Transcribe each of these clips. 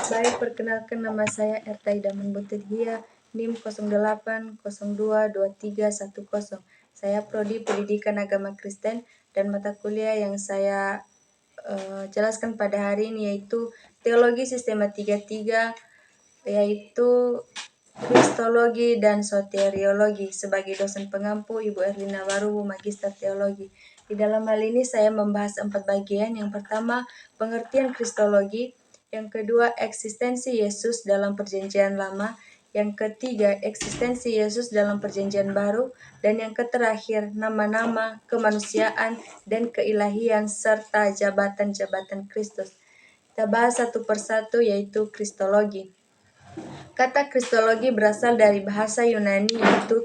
Baik, perkenalkan nama saya Ertaida Manbutirhia, NIM 08022310. Saya Prodi Pendidikan Agama Kristen dan mata kuliah yang saya jelaskan pada hari ini yaitu Teologi Sistematika 3, yaitu Kristologi dan Soteriologi. Sebagai dosen pengampu, Ibu Erlina Waruhu, Magister Teologi. Di dalam hal ini saya membahas 4 bagian. Yang pertama, pengertian Kristologi. Yang kedua, eksistensi Yesus dalam Perjanjian Lama. Yang ketiga, eksistensi Yesus dalam Perjanjian Baru. Dan yang terakhir, nama-nama, kemanusiaan, dan keilahian serta jabatan-jabatan Kristus. Kita bahas satu persatu, yaitu Kristologi. Kata Kristologi berasal dari bahasa Yunani yaitu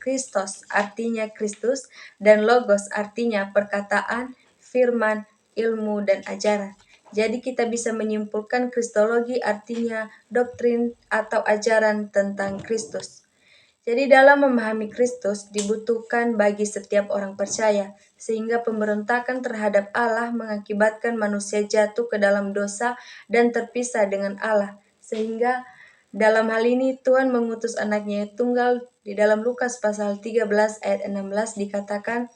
Christos artinya Kristus dan Logos artinya perkataan, firman, ilmu, dan ajaran. Jadi kita bisa menyimpulkan Kristologi artinya doktrin atau ajaran tentang Kristus. Jadi dalam memahami Kristus dibutuhkan bagi setiap orang percaya, sehingga pemberontakan terhadap Allah mengakibatkan manusia jatuh ke dalam dosa dan terpisah dengan Allah. Sehingga dalam hal ini Tuhan mengutus anaknya yang tunggal. Di dalam Lukas pasal 13 ayat 16 dikatakan,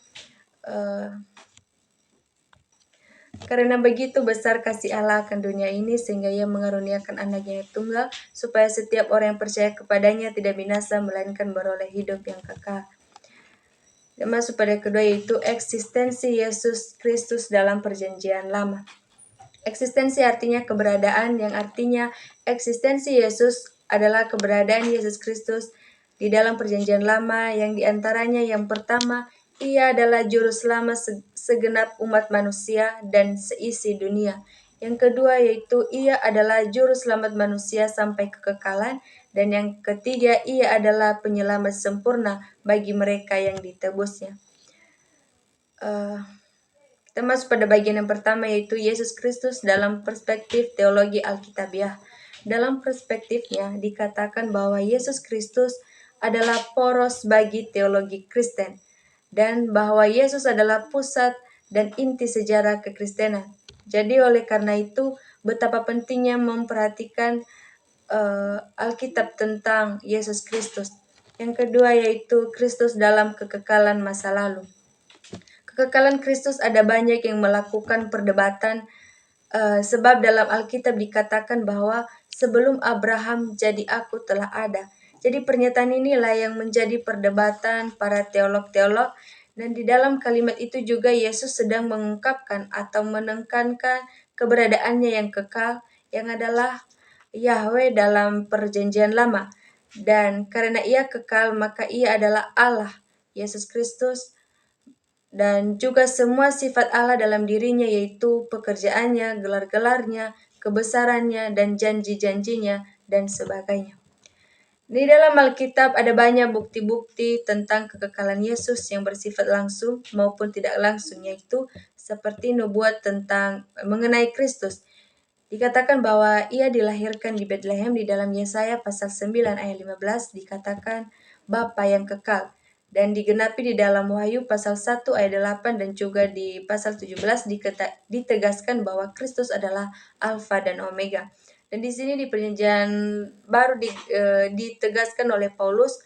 karena begitu besar kasih Allah akan dunia ini sehingga Ia mengaruniakan anaknya yang tunggal supaya setiap orang yang percaya kepadanya tidak binasa melainkan beroleh hidup yang kekal. Dan masuk pada kedua yaitu eksistensi Yesus Kristus dalam Perjanjian Lama. Eksistensi artinya keberadaan, yang artinya eksistensi Yesus adalah keberadaan Yesus Kristus di dalam Perjanjian Lama, yang diantaranya yang pertama, Ia adalah juru selamat segenap umat manusia dan seisi dunia. Yang kedua yaitu Ia adalah juru selamat manusia sampai kekekalan. Dan yang ketiga, Ia adalah penyelamat sempurna bagi mereka yang ditebusnya. Kita masuk pada bagian yang pertama yaitu Yesus Kristus dalam perspektif teologi Alkitabiah. Dalam perspektifnya dikatakan bahwa Yesus Kristus adalah poros bagi teologi Kristen dan bahwa Yesus adalah pusat dan inti sejarah kekristenan. Jadi oleh karena itu betapa pentingnya memperhatikan Alkitab tentang Yesus Kristus. Yang kedua yaitu Kristus dalam kekekalan masa lalu. Kekekalan Kristus ada banyak yang melakukan perdebatan sebab dalam Alkitab dikatakan bahwa sebelum Abraham jadi aku telah ada. Jadi pernyataan inilah yang menjadi perdebatan para teolog-teolog, dan di dalam kalimat itu juga Yesus sedang mengungkapkan atau menekankan keberadaannya yang kekal yang adalah Yahweh dalam Perjanjian Lama. Dan karena Ia kekal maka Ia adalah Allah, Yesus Kristus, dan juga semua sifat Allah dalam dirinya yaitu pekerjaannya, gelar-gelarnya, kebesarannya, dan janji-janjinya, dan sebagainya. Di dalam Alkitab ada banyak bukti-bukti tentang kekekalan Yesus yang bersifat langsung maupun tidak langsung, yaitu seperti nubuat tentang mengenai Kristus. Dikatakan bahwa Ia dilahirkan di Betlehem. Di dalam Yesaya pasal 9 ayat 15 dikatakan Bapa yang kekal. Dan digenapi di dalam Wahyu pasal 1 ayat 8 dan juga di pasal 17 ditegaskan bahwa Kristus adalah Alfa dan Omega. Dan di sini di Perjanjian Baru ditegaskan oleh Paulus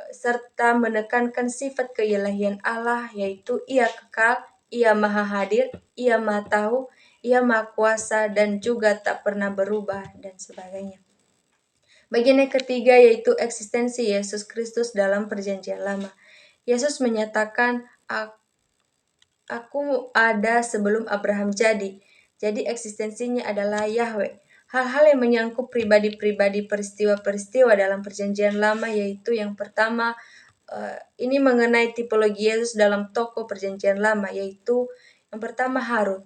serta menekankan sifat keilahian Allah, yaitu Ia kekal, Ia maha hadir, Ia maha tahu, Ia maha kuasa, dan juga tak pernah berubah, dan sebagainya. Bagian yang ketiga yaitu eksistensi Yesus Kristus dalam Perjanjian Lama. Yesus menyatakan, Aku ada sebelum Abraham jadi. Jadi eksistensinya adalah Yahweh. Hal-hal yang menyangkut pribadi-pribadi, peristiwa-peristiwa dalam Perjanjian Lama yaitu yang pertama, ini mengenai tipologi Yesus dalam tokoh Perjanjian Lama, yaitu yang pertama Harun.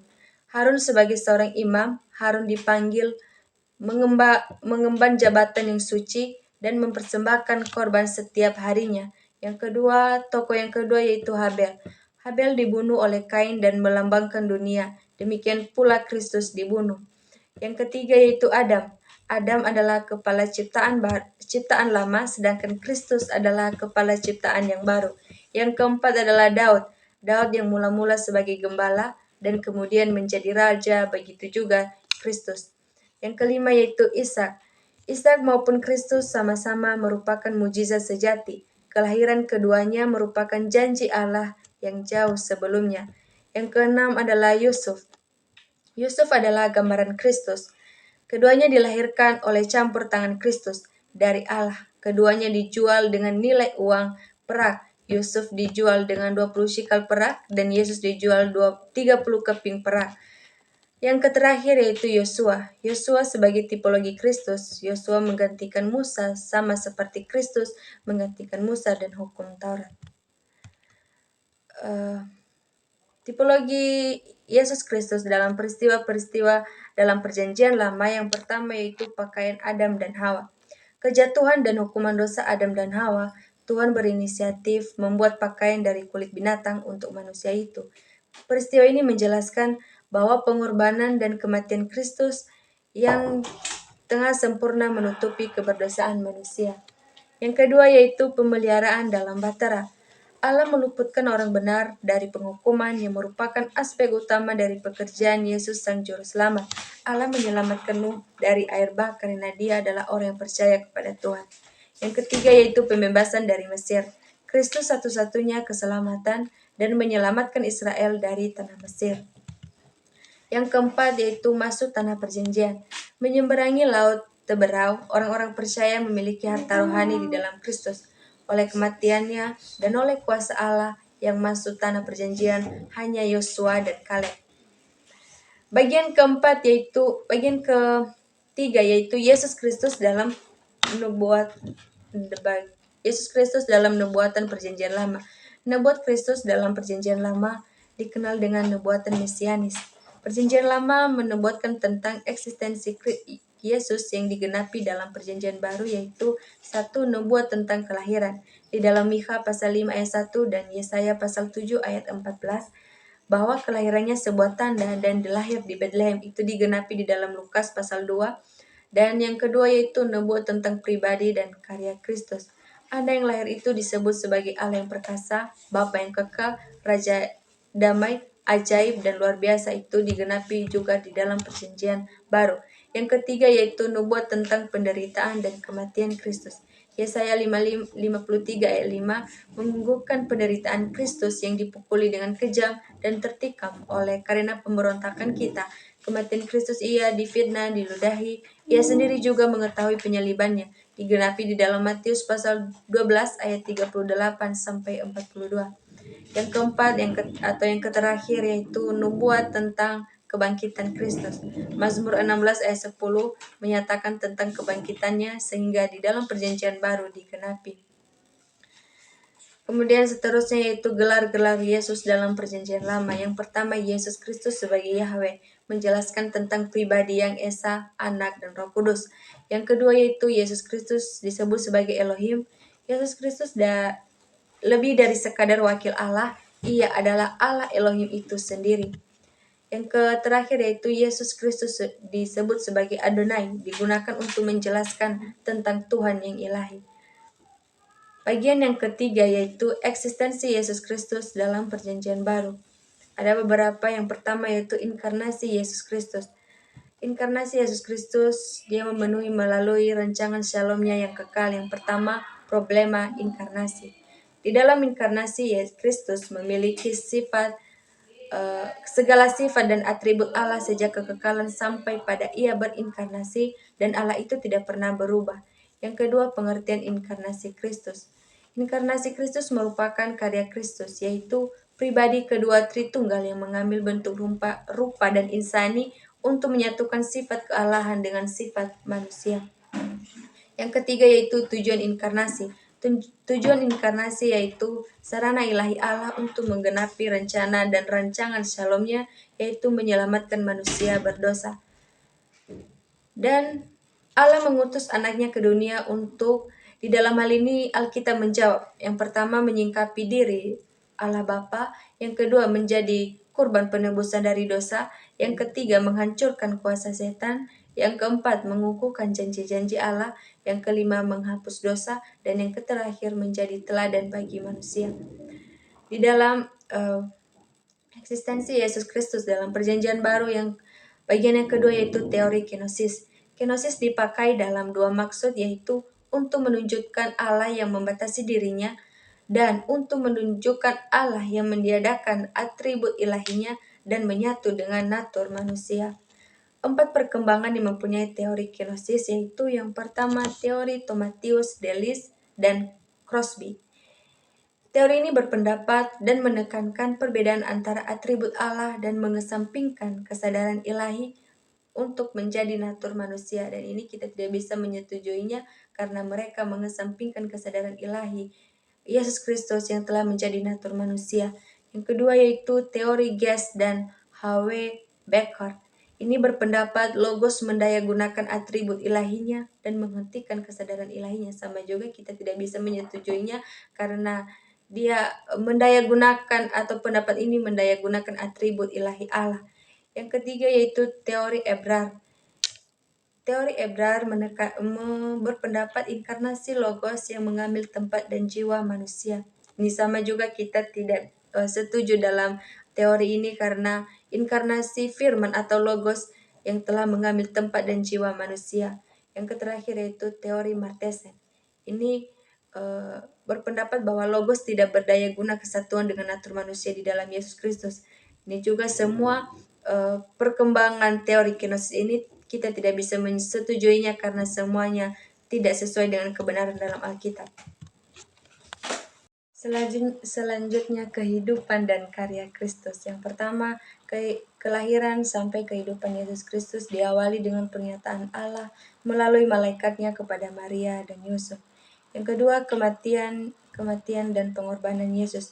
Harun sebagai seorang imam, Harun dipanggil mengemban jabatan yang suci dan mempersembahkan korban setiap harinya. Tokoh yang kedua yaitu Habel. Habel dibunuh oleh Kain dan melambangkan dunia. Demikian pula Kristus dibunuh. Yang ketiga yaitu Adam. Adam adalah kepala ciptaan lama, sedangkan Kristus adalah kepala ciptaan yang baru. Yang keempat adalah Daud. Daud yang mula-mula sebagai gembala dan kemudian menjadi raja, begitu juga Kristus. Yang kelima yaitu Ishak. Ishak maupun Kristus sama-sama merupakan mujizat sejati. Kelahiran keduanya merupakan janji Allah yang jauh sebelumnya. Yang keenam adalah Yusuf. Yusuf adalah gambaran Kristus. Keduanya dilahirkan oleh campur tangan Kristus dari Allah. Keduanya dijual dengan nilai uang perak. Yusuf dijual dengan 20 shikal perak dan Yesus dijual 30 keping perak. Yang terakhir yaitu Yosua. Yosua sebagai tipologi Kristus. Yosua menggantikan Musa sama seperti Kristus menggantikan Musa dan hukum Taurat. Tipologi Yesus Kristus dalam peristiwa-peristiwa dalam perjanjian lama yang pertama yaitu pakaian Adam dan Hawa. Kejatuhan dan hukuman dosa Adam dan Hawa, Tuhan berinisiatif membuat pakaian dari kulit binatang untuk manusia itu. Peristiwa ini menjelaskan bahwa pengorbanan dan kematian Kristus yang tengah sempurna menutupi keberdosaan manusia. Yang kedua yaitu pemeliharaan dalam Batara. Allah meluputkan orang benar dari penghukuman yang merupakan aspek utama dari pekerjaan Yesus Sang Juru Selamat. Allah menyelamatkan Nuh dari air bah karena dia adalah orang yang percaya kepada Tuhan. Yang ketiga yaitu pembebasan dari Mesir. Kristus satu-satunya keselamatan dan menyelamatkan Israel dari tanah Mesir. Yang keempat yaitu masuk tanah perjanjian. Menyeberangi laut Teberau, orang-orang percaya memiliki harta rohani di dalam Kristus. Oleh kematiannya dan oleh kuasa Allah yang masuk tanah perjanjian hanya Yosua dan Kaleb. Bagian ketiga yaitu Yesus Kristus dalam nubuatan perjanjian lama. Nubuat Kristus dalam perjanjian lama dikenal dengan nubuatan mesianis. Perjanjian lama menubuatkan tentang eksistensi Yesus yang digenapi dalam perjanjian baru yaitu satu nubuat tentang kelahiran. Di dalam Mikha pasal 5 ayat 1 dan Yesaya pasal 7 ayat 14 bahwa kelahirannya sebuah tanda dan dilahir di Bethlehem itu digenapi di dalam Lukas pasal 2. Dan yang kedua yaitu nubuat tentang pribadi dan karya Kristus. Anda yang lahir itu disebut sebagai Allah yang perkasa, Bapa yang kekal, Raja damai, ajaib dan luar biasa itu digenapi juga di dalam perjanjian baru. Yang ketiga yaitu nubuat tentang penderitaan dan kematian Kristus. Yesaya 53 ayat 5 mengunggulkan penderitaan Kristus yang dipukuli dengan kejam dan tertikam oleh karena pemberontakan kita. Kematian Kristus ia difitnah, diludahi, ia sendiri juga mengetahui penyalibannya. Digenapi di dalam Matius pasal 12 ayat 38 sampai 42. Yang keempat yang terakhir yaitu nubuat tentang kebangkitan Kristus. Mazmur 16 ayat 10 menyatakan tentang kebangkitannya sehingga di dalam perjanjian baru digenapi. Kemudian seterusnya yaitu gelar-gelar Yesus dalam perjanjian lama. Yang pertama Yesus Kristus sebagai Yahweh, menjelaskan tentang pribadi yang Esa, Anak, dan Roh Kudus. Yang kedua yaitu Yesus Kristus disebut sebagai Elohim. Yesus Kristus lebih dari sekadar wakil Allah, ia adalah Allah Elohim itu sendiri. Yang terakhir yaitu Yesus Kristus disebut sebagai Adonai, digunakan untuk menjelaskan tentang Tuhan yang ilahi. Bagian yang ketiga yaitu eksistensi Yesus Kristus dalam perjanjian baru. Ada beberapa, yang pertama yaitu inkarnasi Yesus Kristus. Inkarnasi Yesus Kristus, dia memenuhi melalui rancangan shalomnya yang kekal. Yang pertama, problema inkarnasi. Di dalam inkarnasi, Yesus Kristus memiliki segala sifat dan atribut Allah sejak kekekalan sampai pada ia berinkarnasi dan Allah itu tidak pernah berubah. Yang kedua, pengertian inkarnasi Kristus. Inkarnasi Kristus merupakan karya Kristus, yaitu pribadi kedua Tritunggal yang mengambil bentuk rupa dan insani untuk menyatukan sifat kealahan dengan sifat manusia. Yang ketiga yaitu tujuan inkarnasi. Tujuan inkarnasi yaitu sarana ilahi Allah untuk menggenapi rencana dan rancangan shalomnya, yaitu menyelamatkan manusia berdosa. Dan Allah mengutus anaknya ke dunia untuk, di dalam hal ini Alkitab menjawab, yang pertama menyingkapi diri Allah Bapa, yang kedua menjadi kurban penebusan dari dosa, yang ketiga menghancurkan kuasa setan, yang keempat mengukuhkan janji-janji Allah, yang kelima menghapus dosa, dan yang terakhir menjadi teladan bagi manusia. Di dalam eksistensi Yesus Kristus dalam perjanjian baru, yang Bagian yang kedua yaitu teori kenosis. Kenosis dipakai dalam dua maksud, yaitu untuk menunjukkan Allah yang membatasi dirinya dan untuk menunjukkan Allah yang meniadakan atribut ilahinya dan menyatu dengan natur manusia. 4 perkembangan yang mempunyai teori kenosis yaitu yang pertama teori Thomatius, Delis, dan Crosby. Teori ini berpendapat dan menekankan perbedaan antara atribut Allah dan mengesampingkan kesadaran ilahi untuk menjadi natur manusia, dan ini kita tidak bisa menyetujuinya karena mereka mengesampingkan kesadaran ilahi Yesus Kristus yang telah menjadi natur manusia. Yang kedua yaitu teori Guest dan H.W. Beckhardt. Ini berpendapat logos mendayagunakan atribut ilahinya dan menghentikan kesadaran ilahinya. Sama juga kita tidak bisa menyetujuinya karena dia mendayagunakan, atau pendapat ini mendayagunakan atribut ilahi Allah. Yang ketiga yaitu teori Ebrard. Teori Ebrard berpendapat inkarnasi logos yang mengambil tempat dan jiwa manusia. Ini sama juga kita tidak setuju dalam teori ini karena inkarnasi firman atau logos yang telah mengambil tempat dan jiwa manusia. Yang terakhir yaitu teori Martesen. Ini berpendapat bahwa logos tidak berdaya guna kesatuan dengan natur manusia di dalam Yesus Kristus. Ini juga semua perkembangan teori kenosis ini kita tidak bisa menyetujuinya karena semuanya tidak sesuai dengan kebenaran dalam Alkitab. Selanjutnya kehidupan dan karya Kristus. Yang pertama, kelahiran sampai kehidupan Yesus Kristus diawali dengan pernyataan Allah melalui malaikatnya kepada Maria dan Yusuf. Yang kedua, kematian dan pengorbanan Yesus.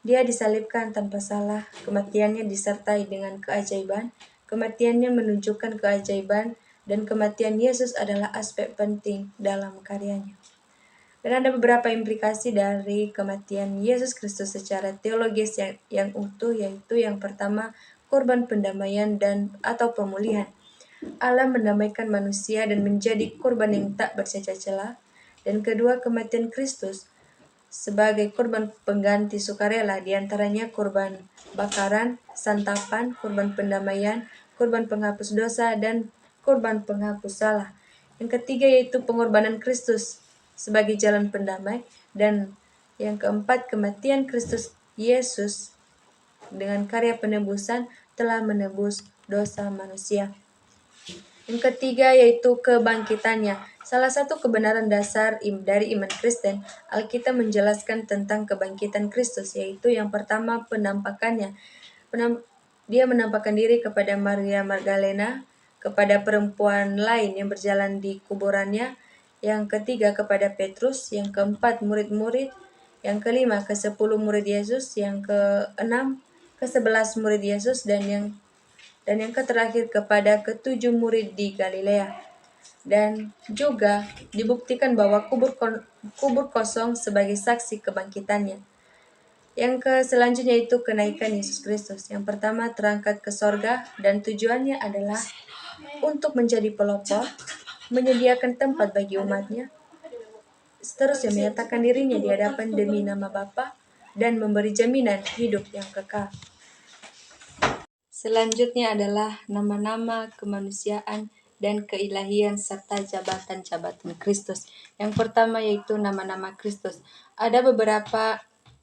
Dia disalibkan tanpa salah, kematiannya disertai dengan keajaiban, kematiannya menunjukkan keajaiban, dan kematian Yesus adalah aspek penting dalam karyanya. Dan ada beberapa implikasi dari kematian Yesus Kristus secara teologis yang utuh, yaitu yang pertama, korban pendamaian dan atau pemulihan. Allah mendamaikan manusia dan menjadi korban yang tak bercacat celah. Dan kedua, kematian Kristus sebagai korban pengganti sukarela, diantaranya korban bakaran, santapan, korban pendamaian, korban penghapus dosa, dan korban penghapus salah. Yang ketiga yaitu pengorbanan Kristus sebagai jalan pendamai, dan yang keempat kematian Kristus Yesus dengan karya penebusan telah menebus dosa manusia. Yang ketiga yaitu kebangkitannya. Salah satu kebenaran dasar dari iman Kristen, Alkitab menjelaskan tentang kebangkitan Kristus, yaitu yang pertama penampakannya. Dia menampakkan diri kepada Maria Magdalena, kepada perempuan lain yang berjalan di kuburannya, yang ketiga kepada Petrus, yang keempat murid-murid, yang kelima ke-10 murid Yesus, yang keenam ke-11 murid Yesus, dan yang terakhir kepada ke-7 murid di Galilea. Dan juga dibuktikan bahwa kubur kosong sebagai saksi kebangkitannya. Yang selanjutnya itu kenaikan Yesus Kristus. Yang pertama terangkat ke sorga, dan tujuannya adalah untuk menjadi pelopor, menyediakan tempat bagi umatnya, seterusnya menyatakan dirinya di hadapan demi nama Bapa, dan memberi jaminan hidup yang kekal. Selanjutnya adalah nama-nama kemanusiaan dan keilahian serta jabatan-jabatan Kristus. Yang pertama yaitu nama-nama Kristus. Ada beberapa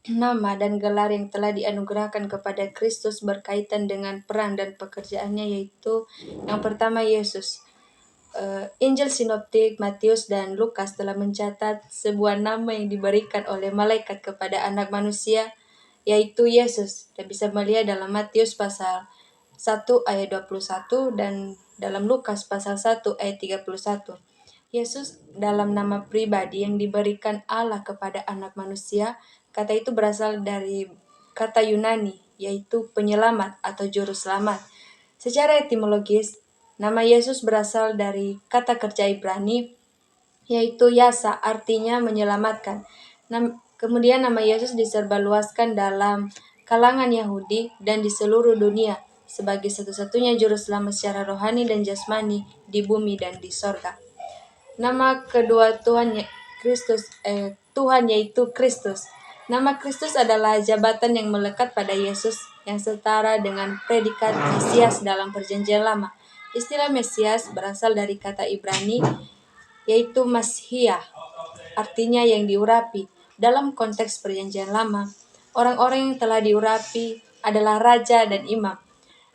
nama dan gelar yang telah dianugerahkan kepada Kristus berkaitan dengan peran dan pekerjaannya, yaitu yang pertama Yesus. Injil Sinoptik Matius dan Lukas telah mencatat sebuah nama yang diberikan oleh malaikat kepada anak manusia, yaitu Yesus. Kita bisa melihat dalam Matius pasal 1 ayat 21 dan dalam Lukas pasal 1 ayat 31. Yesus dalam nama pribadi yang diberikan Allah kepada anak manusia. Kata itu berasal dari kata Yunani, yaitu penyelamat atau juru selamat. Secara etimologis, nama Yesus berasal dari kata kerja Ibrani, yaitu yasa, artinya menyelamatkan. Kemudian nama Yesus diserbaluaskan dalam kalangan Yahudi dan di seluruh dunia sebagai satu-satunya juru selamat secara rohani dan jasmani di bumi dan di sorga. Nama kedua Tuhan yaitu Kristus. Nama Kristus adalah jabatan yang melekat pada Yesus yang setara dengan predikat Mesias dalam Perjanjian Lama. Istilah Mesias berasal dari kata Ibrani yaitu Mashiach, artinya yang diurapi. Dalam konteks Perjanjian Lama, orang-orang yang telah diurapi adalah raja dan imam.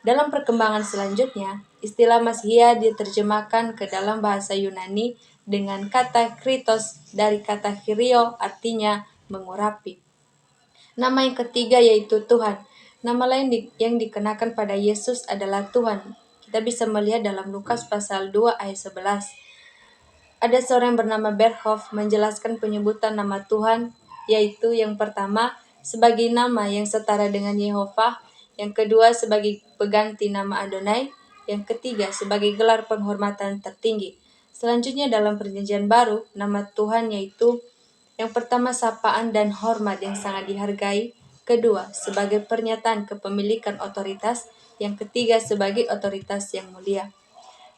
Dalam perkembangan selanjutnya, istilah Mashiach diterjemahkan ke dalam bahasa Yunani dengan kata Kritos dari kata Kyrio, artinya mengurapi. Nama yang ketiga yaitu Tuhan. Nama lain yang dikenakan pada Yesus adalah Tuhan. Kita bisa melihat dalam Lukas pasal 2 ayat 11. Ada seorang yang bernama Berhoff menjelaskan penyebutan nama Tuhan, yaitu yang pertama sebagai nama yang setara dengan Yehova, yang kedua sebagai pengganti nama Adonai, yang ketiga sebagai gelar penghormatan tertinggi. Selanjutnya dalam Perjanjian Baru, nama Tuhan yaitu yang pertama sapaan dan hormat yang sangat dihargai, kedua sebagai pernyataan kepemilikan otoritas, yang ketiga sebagai otoritas yang mulia.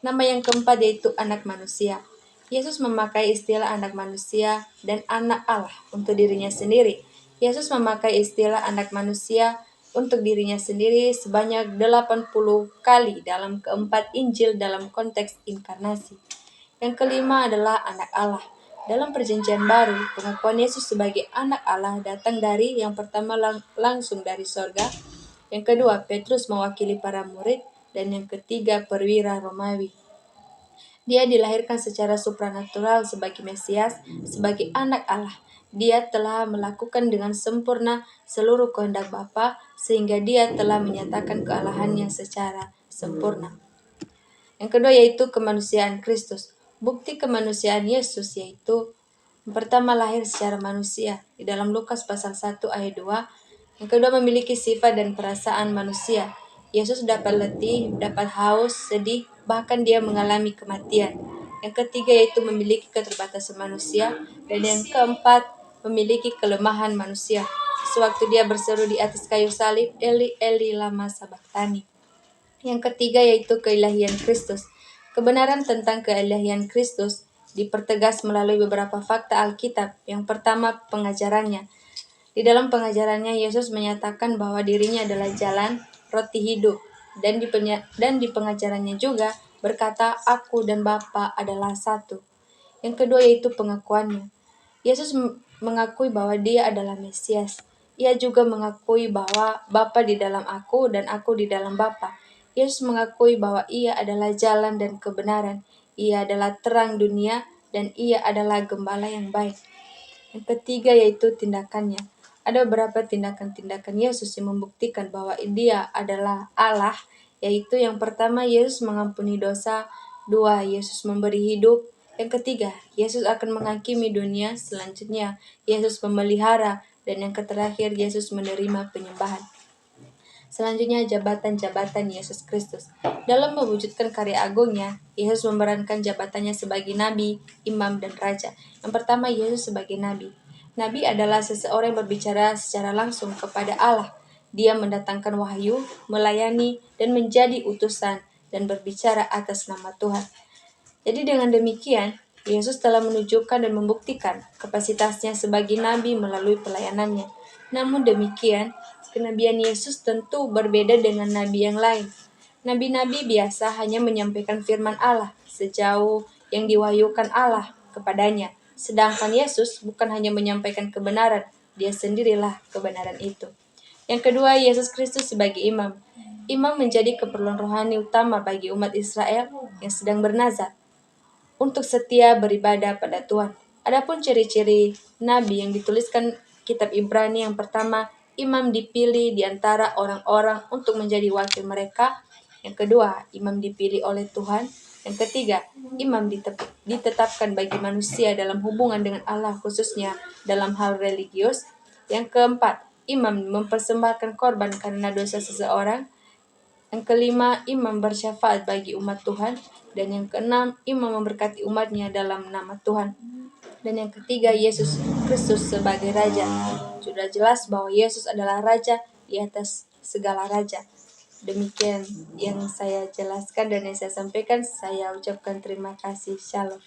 Nama yang keempat yaitu anak manusia. Yesus memakai istilah anak manusia dan anak Allah untuk dirinya sendiri. Yesus memakai istilah anak manusia untuk dirinya sendiri sebanyak 80 kali dalam keempat Injil dalam konteks inkarnasi. Yang kelima adalah anak Allah. Dalam Perjanjian Baru, pengakuan Yesus sebagai anak Allah datang dari yang pertama langsung dari sorga, yang kedua Petrus mewakili para murid, dan yang ketiga perwira Romawi. Dia dilahirkan secara supranatural sebagai Mesias, sebagai anak Allah. Dia telah melakukan dengan sempurna seluruh kehendak Bapa, sehingga dia telah menyatakan kealahannya secara sempurna. Yang kedua yaitu kemanusiaan Kristus. Bukti kemanusiaan Yesus yaitu yang pertama lahir secara manusia di dalam Lukas pasal 1 ayat 2. Yang kedua memiliki sifat dan perasaan manusia. Yesus dapat letih, dapat haus, sedih, bahkan dia mengalami kematian. Yang ketiga yaitu memiliki keterbatasan manusia. Dan yang keempat memiliki kelemahan manusia. Sewaktu dia berseru di atas kayu salib, Eli Eli lama sabachthani. Yang ketiga yaitu keilahian Kristus. Kebenaran tentang keilahian Kristus dipertegas melalui beberapa fakta Alkitab. Yang pertama, pengajarannya. Di dalam pengajarannya, Yesus menyatakan bahwa dirinya adalah jalan, roti hidup. Dan di pengajarannya juga berkata, Aku dan Bapa adalah satu. Yang kedua yaitu pengakuannya. Yesus mengakui bahwa dia adalah Mesias. Ia juga mengakui bahwa Bapa di dalam aku dan aku di dalam Bapa. Yesus mengakui bahwa ia adalah jalan dan kebenaran. Ia adalah terang dunia dan ia adalah gembala yang baik. Yang ketiga yaitu tindakannya. Ada beberapa tindakan-tindakan Yesus yang membuktikan bahwa dia adalah Allah, yaitu yang pertama Yesus mengampuni dosa, dua Yesus memberi hidup, yang ketiga Yesus akan menghakimi dunia, selanjutnya Yesus memelihara, dan yang terakhir Yesus menerima penyembahan. Selanjutnya jabatan-jabatan Yesus Kristus. Dalam mewujudkan karya agungnya, Yesus memerankan jabatannya sebagai nabi, imam, dan raja. Yang pertama, Yesus sebagai nabi. Nabi adalah seseorang yang berbicara secara langsung kepada Allah. Dia mendatangkan wahyu, melayani, dan menjadi utusan, dan berbicara atas nama Tuhan. Jadi dengan demikian, Yesus telah menunjukkan dan membuktikan kapasitasnya sebagai nabi melalui pelayanannya. Namun demikian, kenabian Yesus tentu berbeda dengan nabi yang lain. Nabi-nabi biasa hanya menyampaikan firman Allah sejauh yang diwahyukan Allah kepadanya. Sedangkan Yesus bukan hanya menyampaikan kebenaran, dia sendirilah kebenaran itu. Yang kedua, Yesus Kristus sebagai imam. Imam menjadi keperluan rohani utama bagi umat Israel yang sedang bernazar untuk setia beribadah pada Tuhan. Adapun ciri-ciri nabi yang dituliskan kitab Ibrani, yang pertama, imam dipilih di antara orang-orang untuk menjadi wakil mereka. Yang kedua, imam dipilih oleh Tuhan. Yang ketiga, imam ditetapkan bagi manusia dalam hubungan dengan Allah, khususnya dalam hal religius. Yang keempat, imam mempersembahkan korban karena dosa seseorang. Yang kelima, imam bersyafaat bagi umat Tuhan. Dan yang keenam, imam memberkati umatnya dalam nama Tuhan. Dan yang ketiga, Yesus Kristus sebagai Raja. Sudah jelas bahwa Yesus adalah Raja di atas segala Raja. Demikian yang saya jelaskan dan yang saya sampaikan. Saya ucapkan terima kasih. Shalom.